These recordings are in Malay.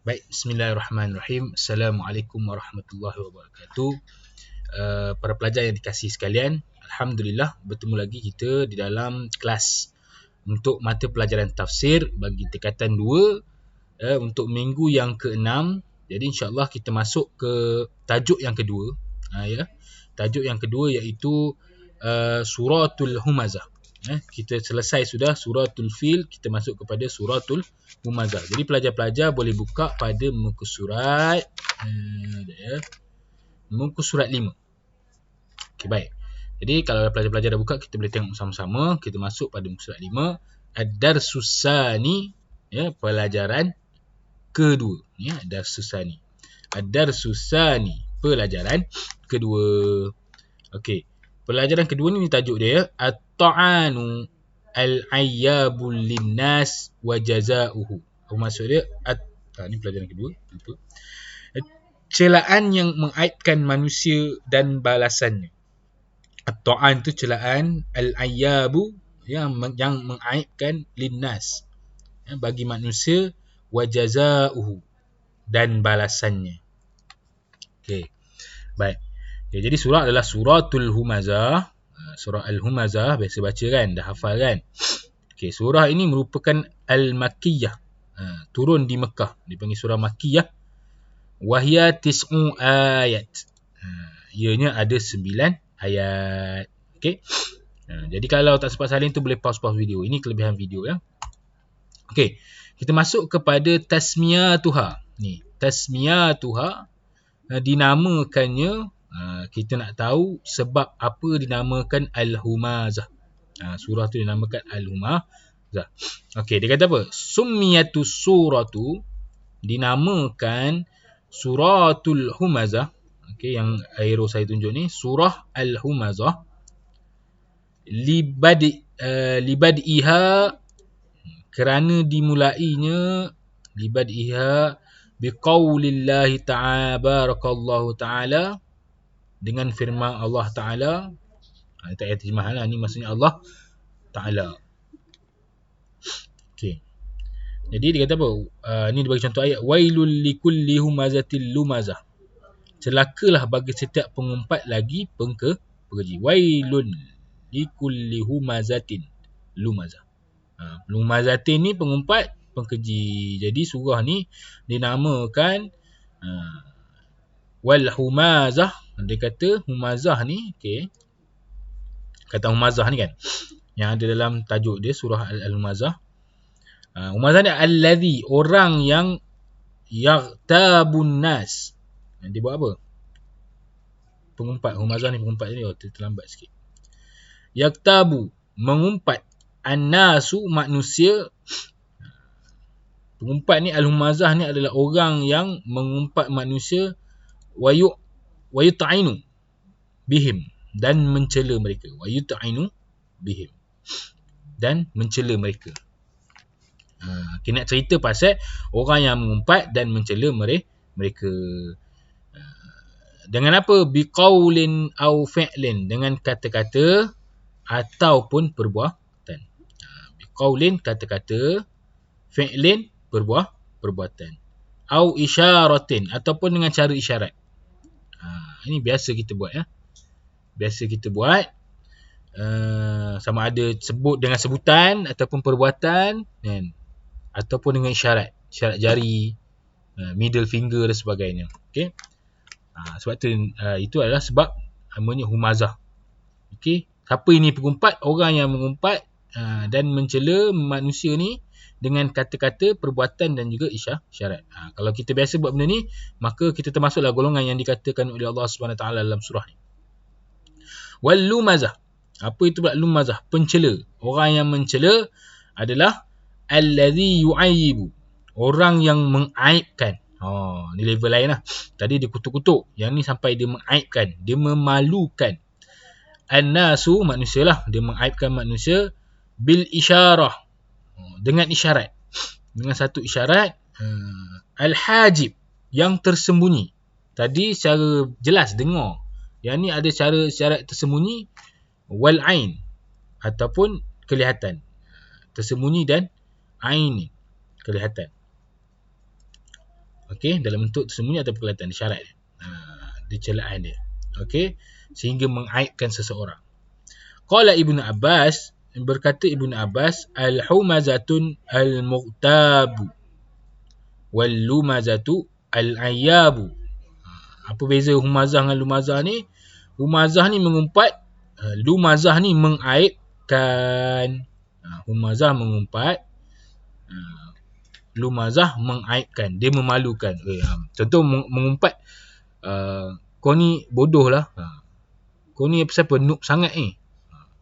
Baik, bismillahirrahmanirrahim. Assalamualaikum warahmatullahi wabarakatuh. Para pelajar yang dikasihi sekalian, Alhamdulillah bertemu lagi kita di dalam kelas untuk mata pelajaran tafsir bagi tingkatan 2 untuk minggu yang ke-6. Jadi insya-Allah kita masuk ke tajuk yang kedua. Tajuk yang kedua iaitu suratul Humazah. Kita selesai sudah suratul Fil, kita masuk kepada suratul Humazah. Jadi pelajar-pelajar boleh buka pada muka surat muka surat 5. Okey, baik. Jadi kalau pelajar-pelajar dah buka, kita boleh tengok sama-sama. Kita masuk pada muka surat 5, Ad-Darsus Tsani, pelajaran kedua. Ad-Darsus Tsani. Ad-Darsus Tsani, pelajaran kedua. Okey. Pelajaran kedua ni tajuk dia At-Ta'anu Al-Ayyabul Linnas wa Jazauhu. Apa maksud dia? Ni pelajaran kedua. Celaan yang mengaibkan manusia dan balasannya. At-Ta'an tu celaan, Al-Ayyabu yang mengaibkan linnas, bagi manusia, wa Jazauhu, dan balasannya. Okey. Baik. Okay, jadi surah adalah suratul Humazah. Surah Al-Humazah biasa baca kan, dah hafal kan. Okay, surah ini merupakan Al-Makkiyah, turun di Mekah, dipanggil surah Makkiyah. Wahya tis'u ayat, ianya ada 9 ayat. Okay. Jadi kalau tak sempat salin tu boleh pause video. Ini kelebihan video ya. Okay, kita masuk kepada tasmiyatuha. Ni, tasmiyatuha, dinamakannya. Kita nak tahu sebab apa dinamakan Al-Humazah. Surah tu dinamakan Al-Humazah. Okey, dia kata apa? Summiyatus suratu, dinamakan suratul Humazah. Okey, yang arrow saya tunjuk ni, surah Al-Humazah. Libad'iha, kerana dimulainya, libad'iha biqaulillahi ta'ala, barakallahu ta'ala, dengan firman Allah Ta'ala. Tak payah terjemahan lah, ni maksudnya Allah Ta'ala. Okay. Jadi dia kata apa? Ni dia bagi contoh ayat. Wailul likulli humazatil lumazah, celakalah bagi setiap pengumpat lagi pengeji. Wailul likulli humazatin lumazah. Lumazatin ni pengumpat, pengeji. Jadi surah ni dinamakan wal humazah. Dia kata humazah ni, okey. Kata humazah ni kan, yang ada dalam tajuk dia surah Al-Humazah. Humazah ni allazi, orang yang yaghtabun nas. Dia buat apa? Pengumpat. Humazah ni pengumpat ni. Terlambat sikit. Yaghtabu, mengumpat. An-nasu, manusia. Pengumpat ni, Al-Humazah ni adalah orang yang mengumpat manusia. Wayut'inu bihim, dan mencela mereka. Wayut'inu bihim, dan mencela mereka. Kita nak cerita pasal orang yang mengumpat dan mencela mereka. Dengan apa? Biqaulin au fi'lin, dengan kata-kata ataupun perbuatan. Biqaulin, kata-kata, fi'lin, perbuatan. Au isyaratin, ataupun dengan cara isyarat. Ini biasa kita buat ya. Biasa kita buat, sama ada sebut dengan sebutan ataupun perbuatan, kan? Ataupun dengan isyarat jari, middle finger dan sebagainya. Okey. Sebab tu itu adalah sebab namanya humazah. Okey. Siapa ini pengumpat? Orang yang mengumpat dan mencela manusia ni dengan kata-kata, perbuatan dan juga isyarat. Kalau kita biasa buat benda ni, maka kita termasuklah golongan yang dikatakan oleh Allah Subhanahu Taala dalam surah ni. Wal lumazah. Apa itu pula lumazah? Pencela. Orang yang mencela adalah allazi yu'ayyibu, orang yang mengaibkan. Ni level lain lah. Tadi dia kutuk-kutuk. Yang ni sampai dia mengaibkan, dia memalukan. An-nasu, manusia lah. Dia mengaibkan manusia bil isyarah, dengan isyarat. Dengan satu isyarat. Al-hajib, yang tersembunyi. Tadi secara jelas dengar. Yang ni ada cara isyarat tersembunyi. Wal-ain, ataupun kelihatan. Tersembunyi dan ain, kelihatan. Okey, dalam bentuk tersembunyi atau kelihatan syarat dia. Dia celaan dia. Okey, sehingga mengaibkan seseorang. Qala Ibnu Abbas, berkata Ibnu Abbas, al-humazatun al-mughtabu wal lumazatu al-ayyabu. Apa beza humazah dengan lumazah ni? Humazah ni mengumpat, lumazah ni mengaibkan. Humazah mengumpat, lumazah mengaibkan, dia memalukan. Contoh mengumpat, kau ni bodoh lah, kau ni siapa noob sangat ni,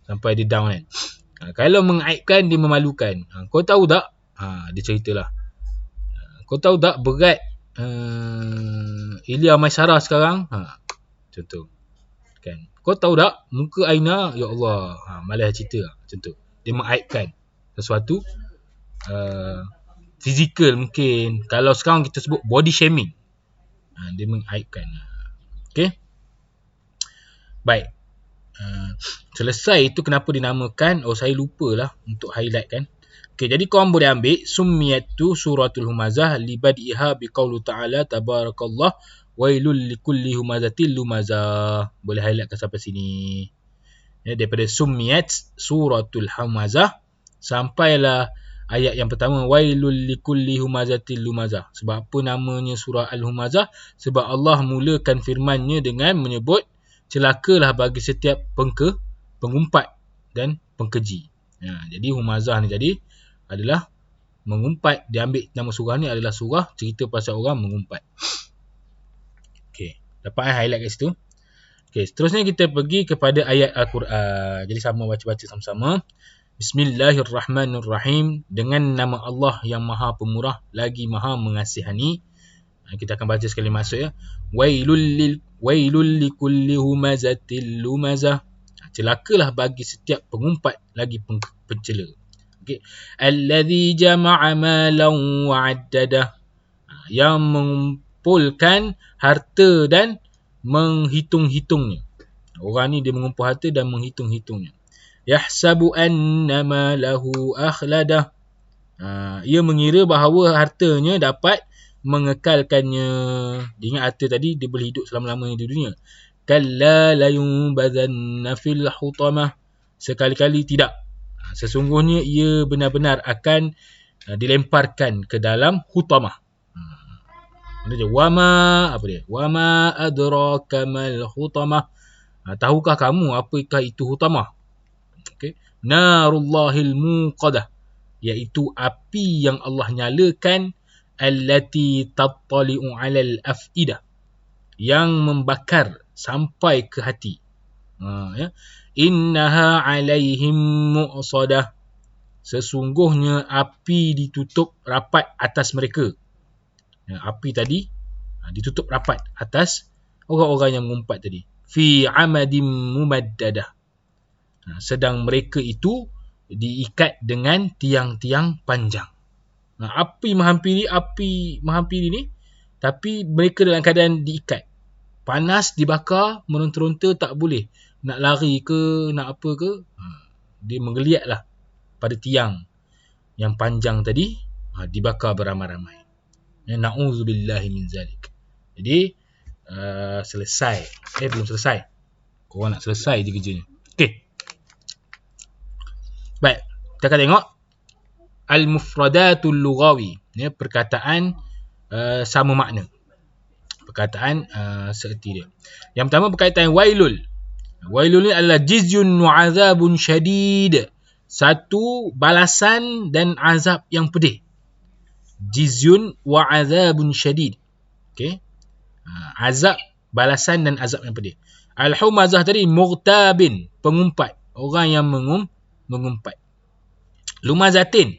sampai dia down kan. Kalau mengaibkan, dia memalukan. Kau tahu tak, dia ceritalah, kau tahu tak berat Ilya Maisarah sekarang, contoh kan. Kau tahu tak muka Aina, ya Allah, malas cerita lah. Contoh dia mengaibkan sesuatu fizikal mungkin. Kalau sekarang kita sebut body shaming, dia mengaibkan. Okey, baik. Selesai itu kenapa dinamakan, saya lupalah untuk highlight kan. Okey, jadi korang boleh ambil summiyatu suratul humazah libadiha biqaulu ta'ala tabarakallah wailul likulli humazatil lumazah. Boleh highlightkan sampai sini. Daripada summiyat suratul humazah sampailah ayat yang pertama, wailul likulli humazatil lumazah. Sebab apa namanya surah Al-Humazah? Sebab Allah mulakan firman-Nya dengan menyebut celakalah bagi setiap pengumpat dan pengkeji. Jadi humazah ni jadi adalah mengumpat. Dia ambil nama surah ni adalah surah cerita pasal orang mengumpat. Okey, dapat highlight kat situ. Okey, seterusnya kita pergi kepada ayat Al-Quran. Jadi sama baca-baca sama-sama. Bismillahirrahmanirrahim. Dengan nama Allah yang Maha Pemurah lagi Maha Mengasihani. Kita akan baca sekali masuk ya. Wailul likulli humazatil lumazah. Celakalah bagi setiap pengumpat lagi pencela. Okey. Allazi jama'a malan wa 'addadah. Yang mengumpulkan harta dan menghitung-hitungnya. Orang ni dia mengumpul harta dan menghitung-hitungnya. Yahsabu annama lahu akhladah. Ia mengira bahawa hartanya dapat mengekalkannya. Dia ingat harta tadi dia boleh hidup selama-lamanya di dunia. Kalla layunbadhanna fil hutamah. Sekali-kali tidak. Sesungguhnya ia benar-benar akan dilemparkan ke dalam hutamah. Wama apa dia? Wama adraka mal hutamah. Tahukah kamu apakah itu hutamah? Okey. Narullahil muqadah, iaitu api yang Allah nyalakan, allati tattali'u 'alal af'idah, yang membakar sampai ke hati. Ya. Innaha 'alaihim mu'sadah. Sesungguhnya api ditutup rapat atas mereka. Api tadi ditutup rapat atas orang-orang yang mengumpat tadi. Fi 'amadim mumaddadah. Sedang mereka itu diikat dengan tiang-tiang panjang. Api menghampiri ni, tapi mereka dalam keadaan diikat. Panas, dibakar, meronta-ronta, tak boleh. Nak lari ke, nak apa ke, dia menggeliatlah pada tiang yang panjang tadi, dibakar beramai-ramai. Na'udzubillahi min zalik. Jadi selesai. Belum selesai. Korang nak selesai je kerjanya. Okey. Baik, kita akan tengok al-mufradatul lughawi. Ni perkataan sama makna. Perkataan seerti dia. Yang pertama perkataan wailul. Wailul ni adalah jizyun wa azabun syadid. Satu balasan dan azab yang pedih. Jizyun wa azabun syadid. Okey. Azab, balasan dan azab yang pedih. Al-humazah tadi mughtabin, pengumpat, orang yang mengumpat. Lumazatin,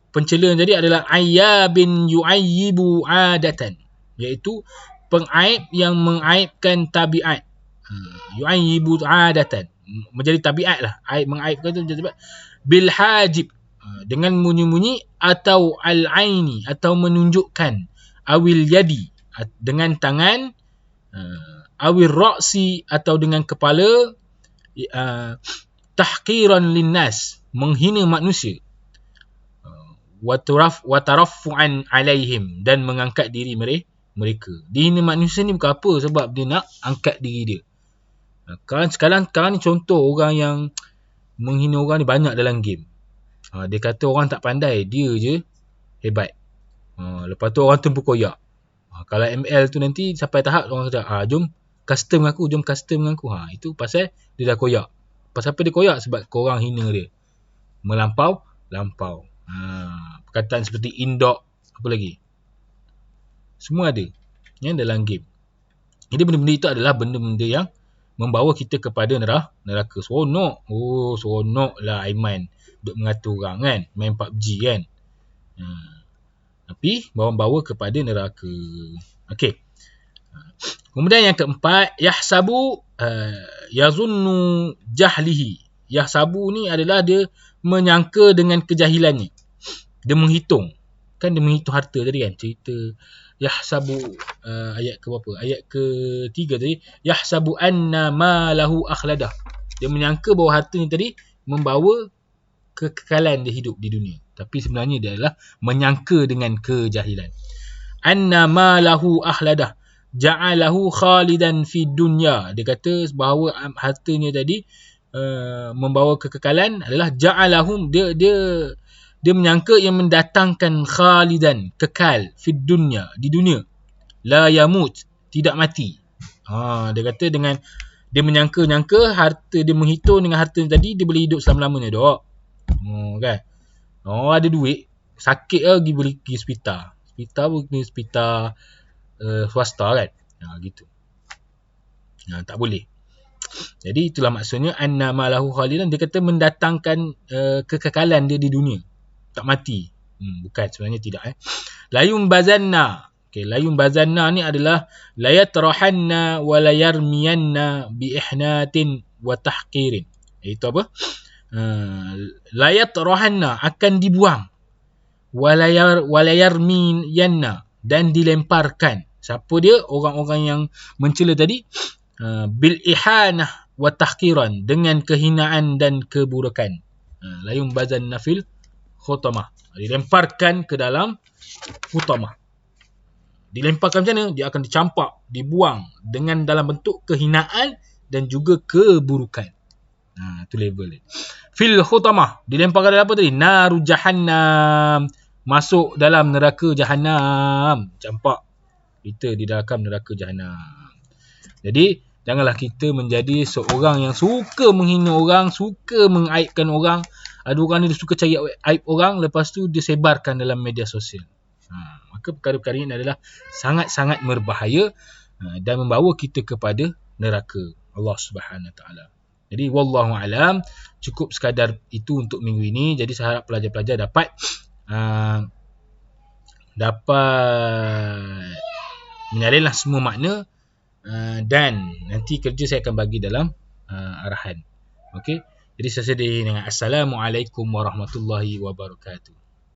pencela tadi adalah ayyabin yu'ayyibu adatan, iaitu pengaib yang mengaibkan tabiat. Yu'ayyibu adatan, menjadi tabiat lah. Aib mengaibkan itu menjadi tabiat. Bil hajib, dengan munyi-munyi, atau al-aini, atau menunjukkan, awil yadi, dengan tangan, awil ra'si, atau dengan kepala, tahqiran linnas, menghina manusia. wa taraffu'an alaihim, dan mengangkat diri mereka. Dihina manusia ni bukan apa, sebab dia nak angkat diri dia. Sekarang ni contoh orang yang menghina orang ni banyak dalam game. Dia kata orang tak pandai, dia je hebat. Lepas tu orang tu berkoyak. Kalau ML tu nanti sampai tahap orang kata, jom custom dengan aku. Itu pasal dia dah koyak. Pasal apa dia koyak? Sebab korang hina dia. Melampau. Perkataan seperti indok, apa lagi? Semua ada yang dalam game. Jadi benda-benda itu adalah benda-benda yang membawa kita kepada neraka. Seronok lah Aiman duk mengatur orang kan, main PUBG kan. Tapi bawa kepada neraka. Okey. Kemudian yang keempat, yahsabu yazunnu jahlihi. Yahsabu ni adalah dia menyangka dengan kejahilannya. Dia menghitung. Kan dia menghitung harta tadi kan, cerita yahsabu ayat ke berapa? Ayat ke-3 tadi, yahsabu anna malahu akhladah. Dia menyangka bahawa harta ni tadi membawa kekekalan dia hidup di dunia. Tapi sebenarnya dia adalah menyangka dengan kejahilan. Anna malahu akhladah ja'alahu khalidan fi dunya. Dia kata bahawa hartanya tadi membawa kekekalan adalah ja'alahum, dia menyangka yang mendatangkan khalidan, kekal, fi dunya, di dunia. La yamut, tidak mati. Dia kata dengan dia menyangka harta, dia menghitung dengan harta tadi dia boleh hidup selama-lamanya dok. Kan? Ada duit, sakit lagi boleh pergi hospital. Hospital swasta kan. Gitu. Tak boleh. Jadi itulah maksudnya anna malahu khalidan, dia kata mendatangkan kekekalan dia di dunia. Tak mati. Bukan, sebenarnya tidak. Layum bazanna. Layum bazanna ni adalah layatrahanna wa layarmiyanna bi ihnatin wa tahqirin. Itu apa? Layatrahanna, akan dibuang. Wa layarmiyanna, dan dilemparkan. Siapa dia? Orang-orang yang mencela tadi. Bil ihanah wa tahqiran, dengan kehinaan dan keburukan. Layum bazanna fil khutamah, dilemparkan ke dalam khutamah. Dilemparkan macam mana? Dia akan dicampak, dibuang dengan dalam bentuk kehinaan dan juga keburukan. Itu level dia. Fil khutamah, dilemparkan dalam apa tadi? Naru jahannam, masuk dalam neraka jahannam. Campak kita di dalam neraka jahannam. Jadi janganlah kita menjadi seorang yang suka menghina orang, suka mengaibkan orang. Ada orang ni dia suka cari aib orang, lepas tu dia sebarkan dalam media sosial. Maka perkara-perkara ini adalah sangat-sangat berbahaya dan membawa kita kepada neraka Allah Subhanahu Wa Taala. Jadi wallahu alam, cukup sekadar itu untuk minggu ini. Jadi saya harap pelajar-pelajar dapat menyalinlah semua makna, dan nanti kerja saya akan bagi dalam arahan. Okey. Jadi saya sedih dengan Assalamualaikum warahmatullahi wabarakatuh.